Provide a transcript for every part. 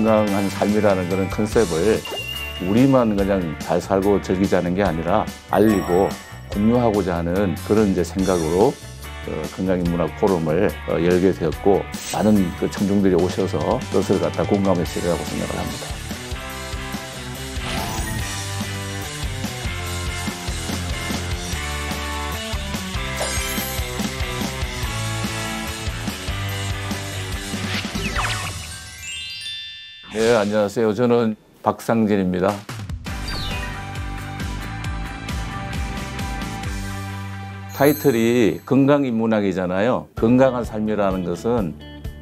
건강한 삶이라는 그런 컨셉을 우리만 그냥 잘 살고 즐기자는 게 아니라 알리고 공유하고자 하는 그런 이제 생각으로 건강인문학 포럼을 열게 되었고, 많은 그 청중들이 오셔서 뜻을 갖다 공감했으리라고 생각을 합니다. 네, 안녕하세요. 저는 박상진입니다. 타이틀이 건강인문학이잖아요. 건강한 삶이라는 것은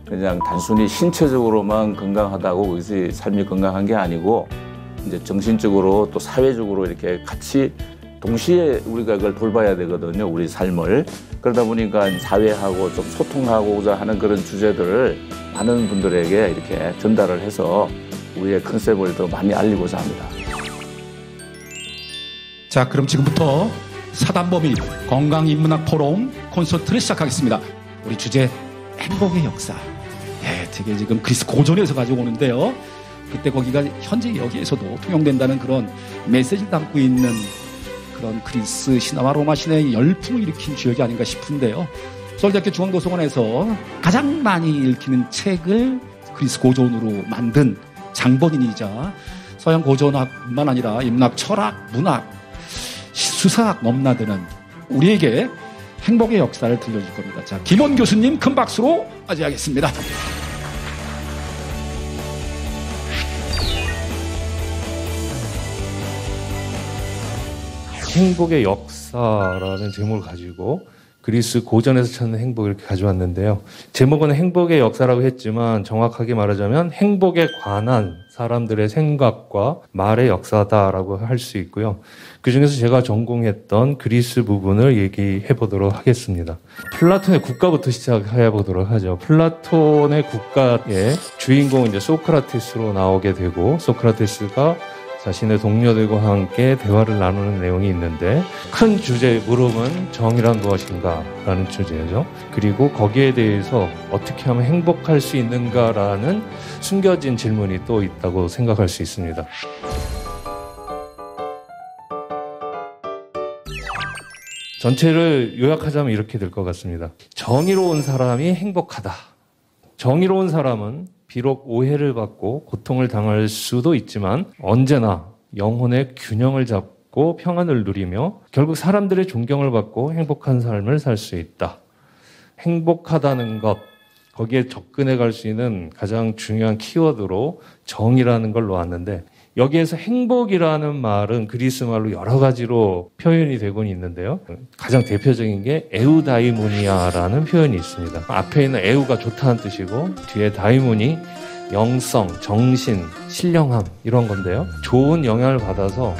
그냥 단순히 신체적으로만 건강하다고 거기서 삶이 건강한 게 아니고, 이제 정신적으로 또 사회적으로 이렇게 같이 동시에 우리가 그걸 돌봐야 되거든요, 우리 삶을. 그러다 보니까 사회하고 좀 소통하고자 하는 그런 주제들을 많은 분들에게 이렇게 전달을 해서 우리의 컨셉을 더 많이 알리고자 합니다. 자, 그럼 지금부터 사단법인 건강인문학 포럼 콘서트를 시작하겠습니다. 우리 주제 행복의 역사. 되게 지금 그리스 고전에서 가지고 오는데요. 그때 거기가 현재 여기에서도 통용된다는 그런 메시지를 담고 있는 그런 그리스 신화와 로마 신화의 열풍을 일으킨 지역이 아닌가 싶은데요. 서울대학교 중앙도서관에서 가장 많이 읽히는 책을 그리스 고전으로 만든 장본인이자 서양 고전학뿐만 아니라 인문학, 철학, 문학, 수사학 넘나드는 우리에게 행복의 역사를 들려줄 겁니다. 자, 김원 교수님 큰 박수로 맞이하겠습니다. 행복의 역사라는 제목을 가지고 그리스 고전에서 찾는 행복을 이렇게 가져왔는데요. 제목은 행복의 역사라고 했지만 정확하게 말하자면 행복에 관한 사람들의 생각과 말의 역사다라고 할 수 있고요. 그중에서 제가 전공했던 그리스 부분을 얘기해 보도록 하겠습니다. 플라톤의 국가부터 시작해 보도록 하죠. 플라톤의 국가의 주인공은 이제 소크라테스로 나오게 되고, 소크라테스가 자신의 동료들과 함께 대화를 나누는 내용이 있는데, 큰 주제의 물음은 정의란 무엇인가 라는 주제죠. 그리고 거기에 대해서 어떻게 하면 행복할 수 있는가라는 숨겨진 질문이 또 있다고 생각할 수 있습니다. 전체를 요약하자면 이렇게 될 것 같습니다. 정의로운 사람이 행복하다. 정의로운 사람은 비록 오해를 받고 고통을 당할 수도 있지만 언제나 영혼의 균형을 잡고 평안을 누리며 결국 사람들의 존경을 받고 행복한 삶을 살 수 있다. 행복하다는 것, 거기에 접근해 갈 수 있는 가장 중요한 키워드로 정의라는 걸 놓았는데, 여기에서 행복이라는 말은 그리스 말로 여러 가지로 표현이 되곤 있는데요. 가장 대표적인 게 에우다이모니아라는 표현이 있습니다. 앞에 있는 에우가 좋다는 뜻이고, 뒤에 다이모니, 영성, 정신, 신령함 이런 건데요. 좋은 영향을 받아서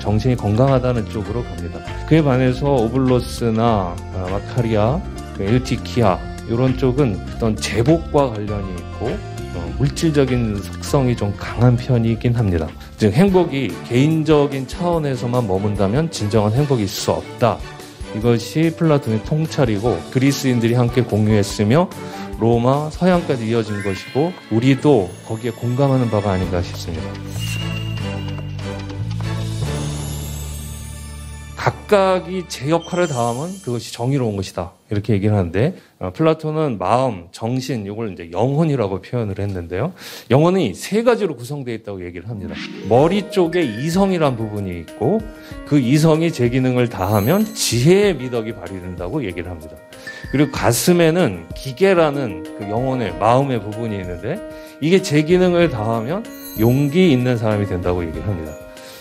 정신이 건강하다는 쪽으로 갑니다. 그에 반해서 오블로스나 마카리아, 에우티키아 이런 쪽은 어떤 제복과 관련이 있고 물질적인 속성이 좀 강한 편이긴 합니다. 즉 행복이 개인적인 차원에서만 머문다면 진정한 행복이 있을 수 없다. 이것이 플라톤의 통찰이고 그리스인들이 함께 공유했으며 로마, 서양까지 이어진 것이고 우리도 거기에 공감하는 바가 아닌가 싶습니다. 각각이 제 역할을 다하면 그것이 정의로운 것이다. 이렇게 얘기를 하는데, 플라톤은 마음, 정신, 이걸 이제 영혼이라고 표현을 했는데요. 영혼이 세 가지로 구성되어 있다고 얘기를 합니다. 머리 쪽에 이성이란 부분이 있고, 그 이성이 제 기능을 다하면 지혜의 미덕이 발휘된다고 얘기를 합니다. 그리고 가슴에는 기계라는 그 영혼의 마음의 부분이 있는데, 이게 제 기능을 다하면 용기 있는 사람이 된다고 얘기를 합니다.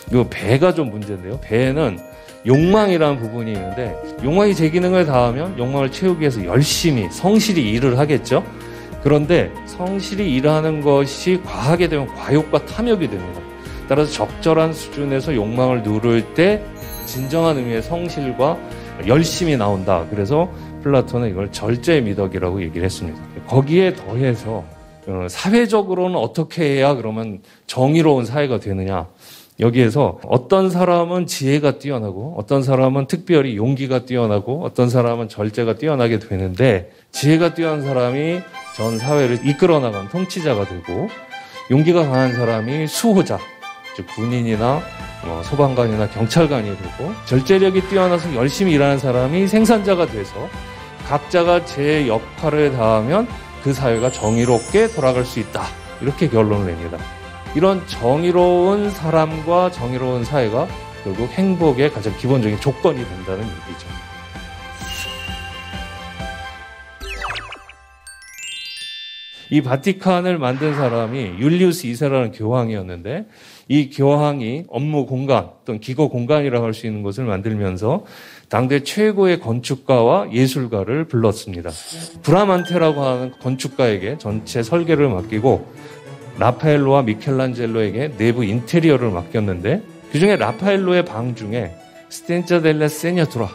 그리고 배가 좀 문제인데요. 배에는 욕망이라는 부분이 있는데, 욕망이 제 기능을 다하면 욕망을 채우기 위해서 열심히 성실히 일을 하겠죠. 그런데 성실히 일하는 것이 과하게 되면 과욕과 탐욕이 됩니다. 따라서 적절한 수준에서 욕망을 누를 때 진정한 의미의 성실과 열심이 나온다. 그래서 플라톤은 이걸 절제의 미덕이라고 얘기를 했습니다. 거기에 더해서 사회적으로는 어떻게 해야 그러면 정의로운 사회가 되느냐. 여기에서 어떤 사람은 지혜가 뛰어나고 어떤 사람은 특별히 용기가 뛰어나고 어떤 사람은 절제가 뛰어나게 되는데, 지혜가 뛰어난 사람이 전 사회를 이끌어 나가는 통치자가 되고 용기가 강한 사람이 수호자, 즉 군인이나 소방관이나 경찰관이 되고, 절제력이 뛰어나서 열심히 일하는 사람이 생산자가 돼서 각자가 제 역할을 다하면 그 사회가 정의롭게 돌아갈 수 있다. 이렇게 결론을 냅니다. 이런 정의로운 사람과 정의로운 사회가 결국 행복의 가장 기본적인 조건이 된다는 얘기죠. 이 바티칸을 만든 사람이 율리우스 2세라는 교황이었는데, 이 교황이 업무 공간 또는 기거 공간이라고 할 수 있는 것을 만들면서 당대 최고의 건축가와 예술가를 불렀습니다. 브라만테라고 하는 건축가에게 전체 설계를 맡기고 라파엘로와 미켈란젤로에게 내부 인테리어를 맡겼는데, 그중에 라파엘로의 방 중에 스탠자 델라 세냐투라,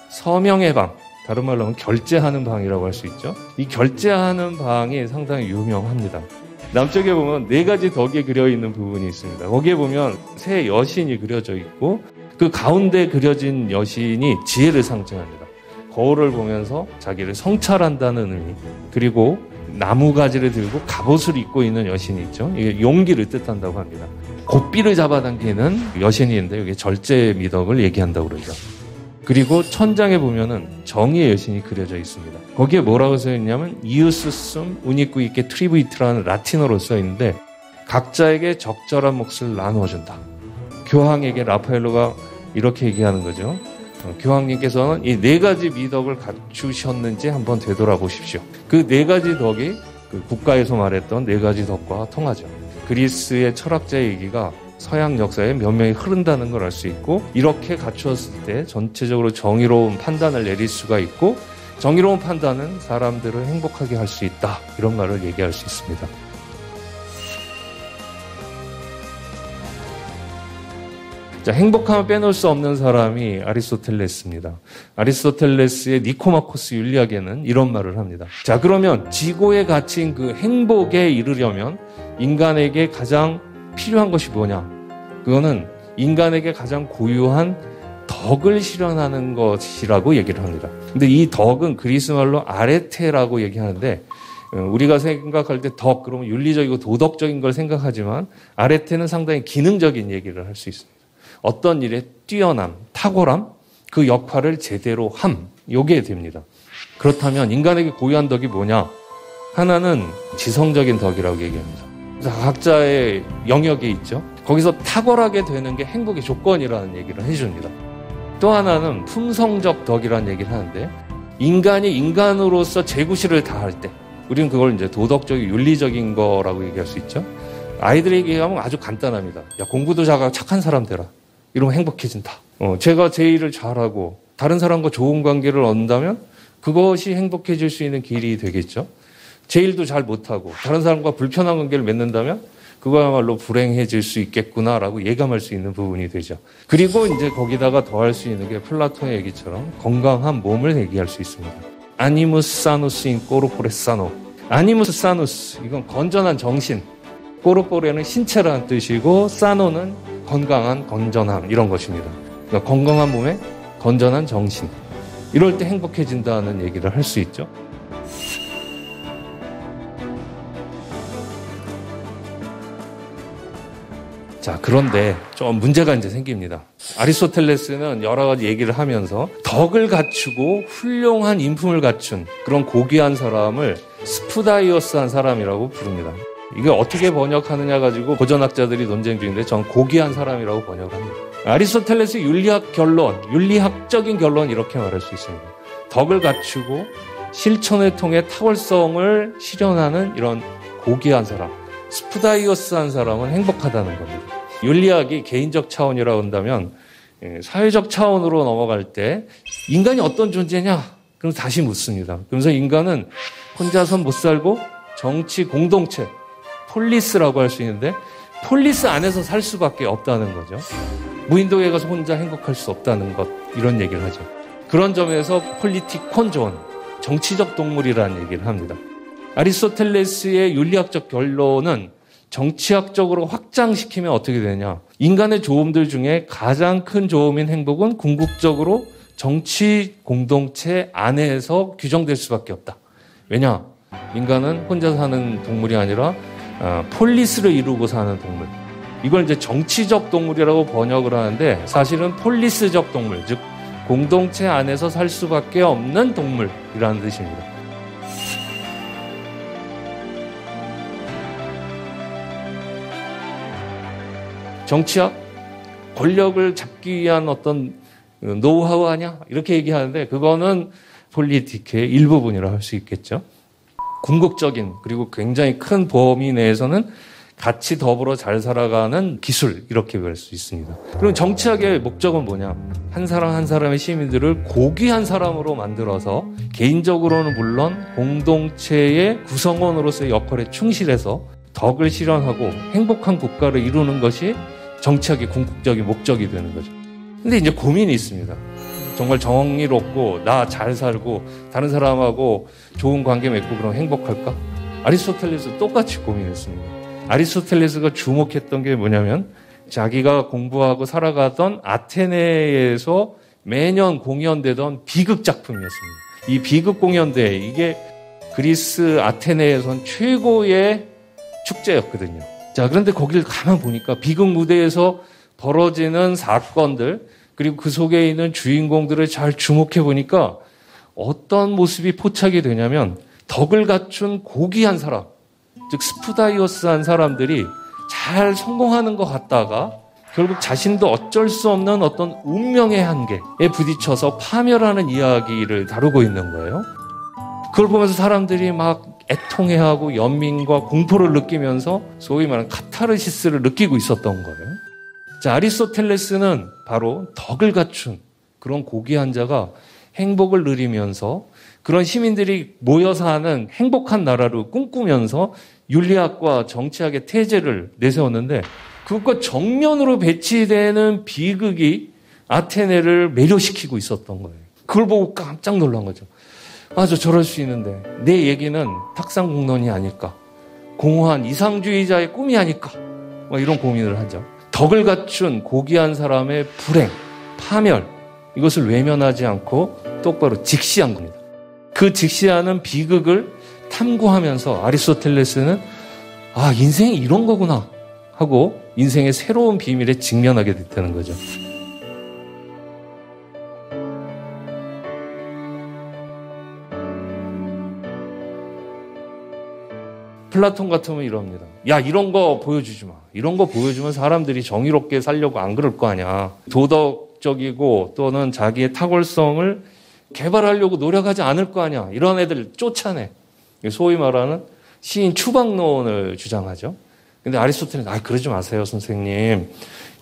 서명의 방, 다른 말로 하면 결제하는 방이라고 할 수 있죠. 이 결제하는 방이 상당히 유명합니다. 남쪽에 보면 4가지 덕이 그려있는 부분이 있습니다. 거기에 보면 새 여신이 그려져 있고, 그 가운데 그려진 여신이 지혜를 상징합니다. 거울을 보면서 자기를 성찰한다는 의미, 그리고 나무가지를 들고 갑옷을 입고 있는 여신이 있죠. 이게 용기를 뜻한다고 합니다. 고삐를 잡아당기는 여신인데 이게 절제 미덕을 얘기한다고 그러죠. 그리고 천장에 보면은 정의의 여신이 그려져 있습니다. 거기에 뭐라고 써 있냐면 이우스 숨 우니쿠 있게 트리부이트라는 라틴어로 써 있는데, 각자에게 적절한 몫을 나누어준다. 교황에게 라파엘로가 이렇게 얘기하는 거죠. 교황님께서는 이 4가지 미덕을 갖추셨는지 한번 되돌아보십시오. 그 4가지 덕이 그 국가에서 말했던 4가지 덕과 통하죠. 그리스의 철학자의 얘기가 서양 역사에 면면이 흐른다는 걸 알 수 있고, 이렇게 갖추었을 때 전체적으로 정의로운 판단을 내릴 수가 있고, 정의로운 판단은 사람들을 행복하게 할 수 있다. 이런 말을 얘기할 수 있습니다. 자, 행복함을 빼놓을 수 없는 사람이 아리스토텔레스입니다. 아리스토텔레스의 니코마코스 윤리학에는 이런 말을 합니다. 자, 그러면 지고의 가치인 그 행복에 이르려면 인간에게 가장 필요한 것이 뭐냐? 그거는 인간에게 가장 고유한 덕을 실현하는 것이라고 얘기를 합니다. 근데 이 덕은 그리스 말로 아레테라고 얘기하는데, 우리가 생각할 때 덕, 그러면 윤리적이고 도덕적인 걸 생각하지만 아레테는 상당히 기능적인 얘기를 할 수 있습니다. 어떤 일에 뛰어남, 탁월함, 그 역할을 제대로 함, 요게 됩니다. 그렇다면 인간에게 고유한 덕이 뭐냐? 하나는 지성적인 덕이라고 얘기합니다. 각자의 영역이 있죠. 거기서 탁월하게 되는 게 행복의 조건이라는 얘기를 해줍니다. 또 하나는 품성적 덕이라는 얘기를 하는데, 인간이 인간으로서 제구실을 다할 때, 우리는 그걸 이제 도덕적인 윤리적인 거라고 얘기할 수 있죠. 아이들에게 얘기하면 아주 간단합니다. 야, 공부도 잘하고 착한 사람 되라. 이러면 행복해진다. 제가 제 일을 잘하고 다른 사람과 좋은 관계를 얻는다면 그것이 행복해질 수 있는 길이 되겠죠. 제 일도 잘 못하고 다른 사람과 불편한 관계를 맺는다면 그거야말로 불행해질 수 있겠구나라고 예감할 수 있는 부분이 되죠. 그리고 이제 거기다가 더할 수 있는 게 플라톤의 얘기처럼 건강한 몸을 얘기할 수 있습니다. 아니무스 사누스 인 코르포레 사노. 아니무스 사누스, 이건 건전한 정신. 코르포레는 신체라는 뜻이고, 사노는 건강한, 건전함, 이런 것입니다. 그러니까 건강한 몸에 건전한 정신. 이럴 때 행복해진다는 얘기를 할 수 있죠. 자, 그런데 좀 문제가 이제 생깁니다. 아리스토텔레스는 여러 가지 얘기를 하면서 덕을 갖추고 훌륭한 인품을 갖춘 그런 고귀한 사람을 스푸다이오스한 사람이라고 부릅니다. 이게 어떻게 번역하느냐 가지고 고전학자들이 논쟁 중인데 전 고귀한 사람이라고 번역을 합니다. 아리스토텔레스의 윤리학 결론, 윤리학적인 결론 이렇게 말할 수 있습니다. 덕을 갖추고 실천을 통해 탁월성을 실현하는 이런 고귀한 사람, 스푸다이오스한 사람은 행복하다는 겁니다. 윤리학이 개인적 차원이라고 한다면 사회적 차원으로 넘어갈 때 인간이 어떤 존재냐? 그럼 다시 묻습니다. 그러면서 인간은 혼자선 못 살고 정치 공동체, 폴리스라고 할 수 있는데 폴리스 안에서 살 수밖에 없다는 거죠. 무인도에 가서 혼자 행복할 수 없다는 것, 이런 얘기를 하죠. 그런 점에서 폴리티콘 존, 정치적 동물이라는 얘기를 합니다. 아리스토텔레스의 윤리학적 결론은 정치학적으로 확장시키면 어떻게 되냐. 인간의 조음들 중에 가장 큰 조음인 행복은 궁극적으로 정치 공동체 안에서 규정될 수밖에 없다. 왜냐? 인간은 혼자 사는 동물이 아니라 폴리스를 이루고 사는 동물. 이걸 이제 정치적 동물이라고 번역을 하는데 사실은 폴리스적 동물, 즉 공동체 안에서 살 수밖에 없는 동물이라는 뜻입니다. 정치학? 권력을 잡기 위한 어떤 노하우 아니야? 이렇게 얘기하는데 그거는 폴리티크의 일부분이라고 할 수 있겠죠. 궁극적인 그리고 굉장히 큰 범위 내에서는 같이 더불어 잘 살아가는 기술 이렇게 볼 수 있습니다. 그럼 정치학의 목적은 뭐냐? 한 사람 한 사람의 시민들을 고귀한 사람으로 만들어서 개인적으로는 물론 공동체의 구성원으로서의 역할에 충실해서 덕을 실현하고 행복한 국가를 이루는 것이 정치학의 궁극적인 목적이 되는 거죠. 근데 이제 고민이 있습니다. 정말 정의롭고 나 잘 살고 다른 사람하고 좋은 관계 맺고 그럼 행복할까? 아리스토텔레스 똑같이 고민했습니다. 아리스토텔레스가 주목했던 게 뭐냐면 자기가 공부하고 살아가던 아테네에서 매년 공연되던 비극 작품이었습니다. 이 비극 공연대 이게 그리스 아테네에선 최고의 축제였거든요. 자, 그런데 거기를 가만 보니까 비극 무대에서 벌어지는 사건들 그리고 그 속에 있는 주인공들을 잘 주목해 보니까 어떤 모습이 포착이 되냐면 덕을 갖춘 고귀한 사람, 즉 스푸다이오스한 사람들이 잘 성공하는 것 같다가 결국 자신도 어쩔 수 없는 어떤 운명의 한계에 부딪혀서 파멸하는 이야기를 다루고 있는 거예요. 그걸 보면서 사람들이 막 애통해하고 연민과 공포를 느끼면서 소위 말하는 카타르시스를 느끼고 있었던 거예요. 자, 아리스토텔레스는 바로 덕을 갖춘 그런 고귀한 자가 행복을 누리면서 그런 시민들이 모여 사는 행복한 나라를 꿈꾸면서 윤리학과 정치학의 태제를 내세웠는데 그것과 정면으로 배치되는 비극이 아테네를 매료시키고 있었던 거예요. 그걸 보고 깜짝 놀란 거죠. 아, 저럴 수 있는데 내 얘기는 탁상공론이 아닐까? 공허한 이상주의자의 꿈이 아닐까? 이런 고민을 하죠. 덕을 갖춘 고귀한 사람의 불행, 파멸 이것을 외면하지 않고 똑바로 직시한 겁니다. 그 직시하는 비극을 탐구하면서 아리스토텔레스는 아, 인생이 이런 거구나 하고 인생의 새로운 비밀에 직면하게 됐다는 거죠. 플라톤 같으면 이럽니다. 야, 이런 거 보여주지 마. 이런 거 보여주면 사람들이 정의롭게 살려고 안 그럴 거 아니야. 도덕적이고 또는 자기의 탁월성을 개발하려고 노력하지 않을 거 아니야. 이런 애들 쫓아내. 소위 말하는 시인 추방론을 주장하죠. 근데 아리스토텔레는 그러지 마세요, 선생님.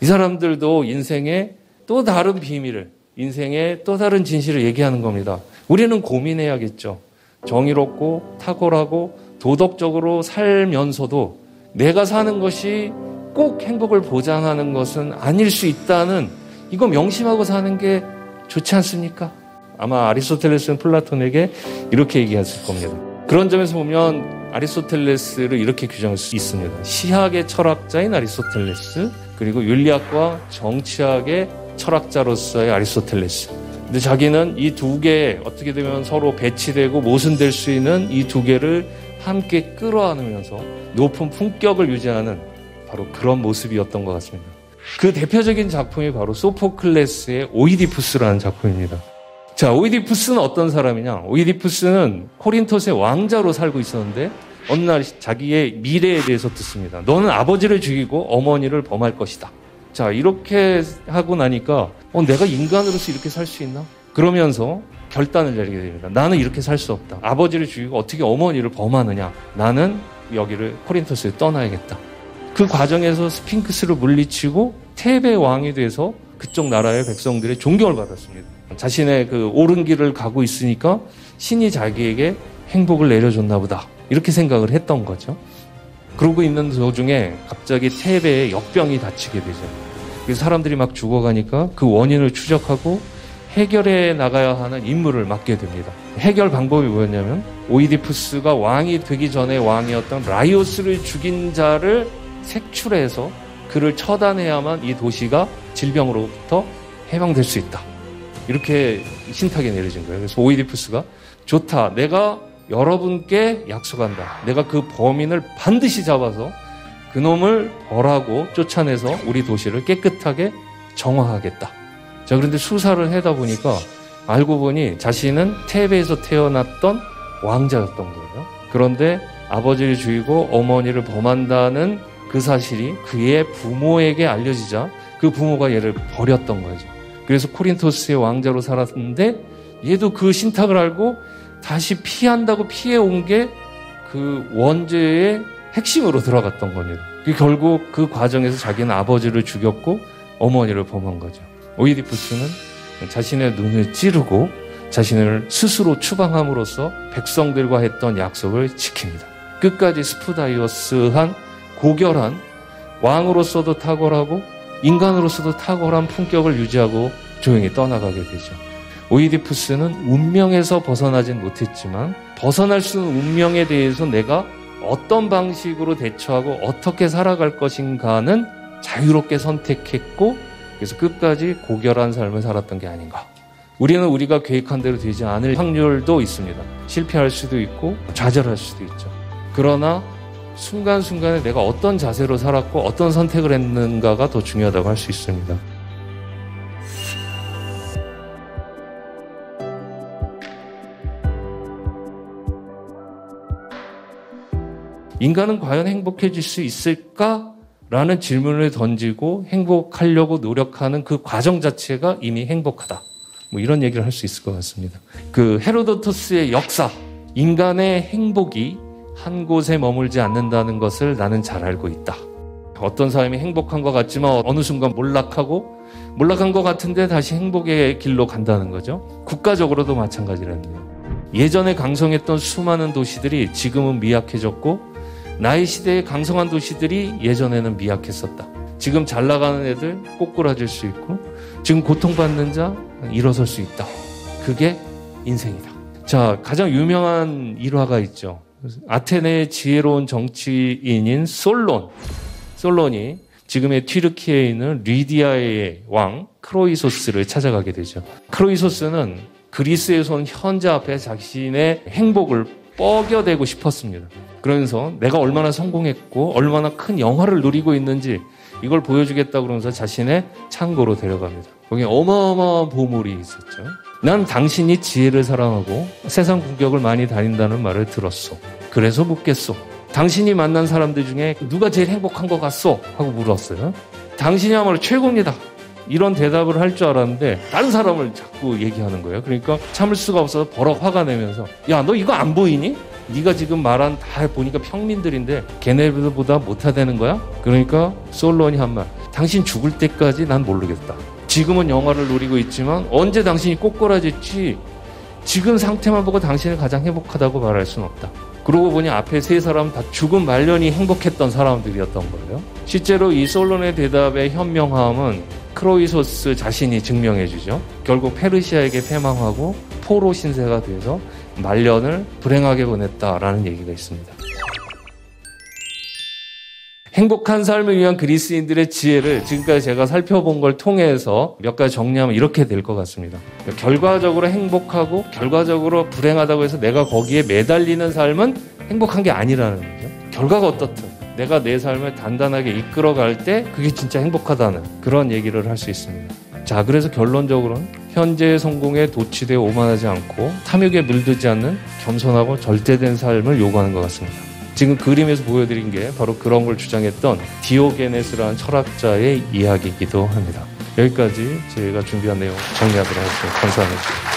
이 사람들도 인생의 또 다른 비밀을, 인생의 또 다른 진실을 얘기하는 겁니다. 우리는 고민해야겠죠. 정의롭고 탁월하고 도덕적으로 살면서도 내가 사는 것이 꼭 행복을 보장하는 것은 아닐 수 있다는 이거 명심하고 사는 게 좋지 않습니까? 아마 아리스토텔레스는 플라톤에게 이렇게 얘기했을 겁니다. 그런 점에서 보면 아리스토텔레스를 이렇게 규정할 수 있습니다. 시학의 철학자인 아리스토텔레스, 그리고 윤리학과 정치학의 철학자로서의 아리스토텔레스. 근데 자기는 이 두 개 어떻게 되면 서로 배치되고 모순될 수 있는 이 두 개를 함께 끌어안으면서 높은 품격을 유지하는 바로 그런 모습이었던 것 같습니다. 그 대표적인 작품이 바로 소포클레스의 오이디푸스라는 작품입니다. 자, 오이디푸스는 어떤 사람이냐? 오이디푸스는 코린토스의 왕자로 살고 있었는데 어느 날 자기의 미래에 대해서 듣습니다. 너는 아버지를 죽이고 어머니를 범할 것이다. 자, 이렇게 하고 나니까 내가 인간으로서 이렇게 살 수 있나? 그러면서 결단을 내리게 됩니다. 나는 이렇게 살 수 없다. 아버지를 죽이고 어떻게 어머니를 범하느냐. 나는 여기를 코린토스에 떠나야겠다. 그 과정에서 스핑크스를 물리치고 테베 왕이 돼서 그쪽 나라의 백성들의 존경을 받았습니다. 자신의 그 옳은 길을 가고 있으니까 신이 자기에게 행복을 내려줬나 보다. 이렇게 생각을 했던 거죠. 그러고 있는 도중에 갑자기 테베에 역병이 닥치게 되죠. 그래서 사람들이 막 죽어가니까 그 원인을 추적하고 해결해 나가야 하는 임무를 맡게 됩니다. 해결 방법이 뭐였냐면 오이디푸스가 왕이 되기 전에 왕이었던 라이오스를 죽인 자를 색출해서 그를 처단해야만 이 도시가 질병으로부터 해방될 수 있다. 이렇게 신탁이 내려진 거예요. 그래서 오이디푸스가 좋다. 내가 여러분께 약속한다. 내가 그 범인을 반드시 잡아서 그놈을 벌하고 쫓아내서 우리 도시를 깨끗하게 정화하겠다. 자, 그런데 수사를 하다 보니까 알고 보니 자신은 테베에서 태어났던 왕자였던 거예요. 그런데 아버지를 죽이고 어머니를 범한다는 그 사실이 그의 부모에게 알려지자 그 부모가 얘를 버렸던 거죠. 그래서 코린토스의 왕자로 살았는데 얘도 그 신탁을 알고 다시 피한다고 피해온 게 그 원죄의 핵심으로 들어갔던 겁니다. 결국 그 과정에서 자기는 아버지를 죽였고 어머니를 범한 거죠. 오이디푸스는 자신의 눈을 찌르고 자신을 스스로 추방함으로써 백성들과 했던 약속을 지킵니다. 끝까지 스푸다이어스한 고결한 왕으로서도 탁월하고 인간으로서도 탁월한 품격을 유지하고 조용히 떠나가게 되죠. 오이디푸스는 운명에서 벗어나진 못했지만 벗어날 수 있는 운명에 대해서 내가 어떤 방식으로 대처하고 어떻게 살아갈 것인가는 자유롭게 선택했고 그래서 끝까지 고결한 삶을 살았던 게 아닌가. 우리는 우리가 계획한 대로 되지 않을 확률도 있습니다. 실패할 수도 있고 좌절할 수도 있죠. 그러나 순간순간에 내가 어떤 자세로 살았고 어떤 선택을 했는가가 더 중요하다고 할 수 있습니다. 인간은 과연 행복해질 수 있을까라는 질문을 던지고 행복하려고 노력하는 그 과정 자체가 이미 행복하다. 뭐 이런 얘기를 할 수 있을 것 같습니다. 그 헤로도토스의 역사, 인간의 행복이 한 곳에 머물지 않는다는 것을 나는 잘 알고 있다. 어떤 사람이 행복한 것 같지만 어느 순간 몰락한 것 같은데 다시 행복의 길로 간다는 거죠. 국가적으로도 마찬가지랍니다. 예전에 강성했던 수많은 도시들이 지금은 미약해졌고 나의 시대의 강성한 도시들이 예전에는 미약했었다. 지금 잘 나가는 애들 꼬꾸라질 수 있고 지금 고통받는 자 일어설 수 있다. 그게 인생이다. 자, 가장 유명한 일화가 있죠. 아테네의 지혜로운 정치인인 솔론이 지금의 튀르키예에 있는 리디아의 왕 크로이소스를 찾아가게 되죠. 크로이소스는 그리스에서 온 현자 앞에 자신의 행복을 뻐겨대고 싶었습니다. 그러면서 내가 얼마나 성공했고 얼마나 큰 영화를 누리고 있는지 이걸 보여주겠다고 그러면서 자신의 창고로 데려갑니다. 거기 어마어마한 보물이 있었죠. 난 당신이 지혜를 사랑하고 세상 구경을 많이 다닌다는 말을 들었소. 그래서 묻겠소. 당신이 만난 사람들 중에 누가 제일 행복한 것 같소? 하고 물었어요. 당신이야말로 최고입니다. 이런 대답을 할 줄 알았는데 다른 사람을 자꾸 얘기하는 거예요. 그러니까 참을 수가 없어서 버럭 화가 내면서 야, 너 이거 안 보이니? 네가 지금 말한 다 보니까 평민들인데 걔네들보다 못하다는 거야? 그러니까 솔론이 한 말. 당신 죽을 때까지 난 모르겠다. 지금은 영화를 누리고 있지만 언제 당신이 꼬꾸라질지 지금 상태만 보고 당신이 가장 행복하다고 말할 수는 없다. 그러고 보니 앞에 세 사람은 다 죽음 말년이 행복했던 사람들이었던 거예요. 실제로 이 솔론의 대답의 현명함은 크로이소스 자신이 증명해 주죠. 결국 페르시아에게 패망하고 포로 신세가 돼서 말년을 불행하게 보냈다라는 얘기가 있습니다. 행복한 삶을 위한 그리스인들의 지혜를 지금까지 제가 살펴본 걸 통해서 몇 가지 정리하면 이렇게 될 것 같습니다. 결과적으로 행복하고 결과적으로 불행하다고 해서 내가 거기에 매달리는 삶은 행복한 게 아니라는 거죠. 결과가 어떻든 내가 내 삶을 단단하게 이끌어갈 때 그게 진짜 행복하다는 그런 얘기를 할 수 있습니다. 자, 그래서 결론적으로는 현재의 성공에 도취되어 오만하지 않고 탐욕에 물들지 않는 겸손하고 절대된 삶을 요구하는 것 같습니다. 지금 그림에서 보여드린 게 바로 그런 걸 주장했던 디오게네스라는 철학자의 이야기이기도 합니다. 여기까지 저희가 준비한 내용 정리하도록 하겠습니다. 감사합니다.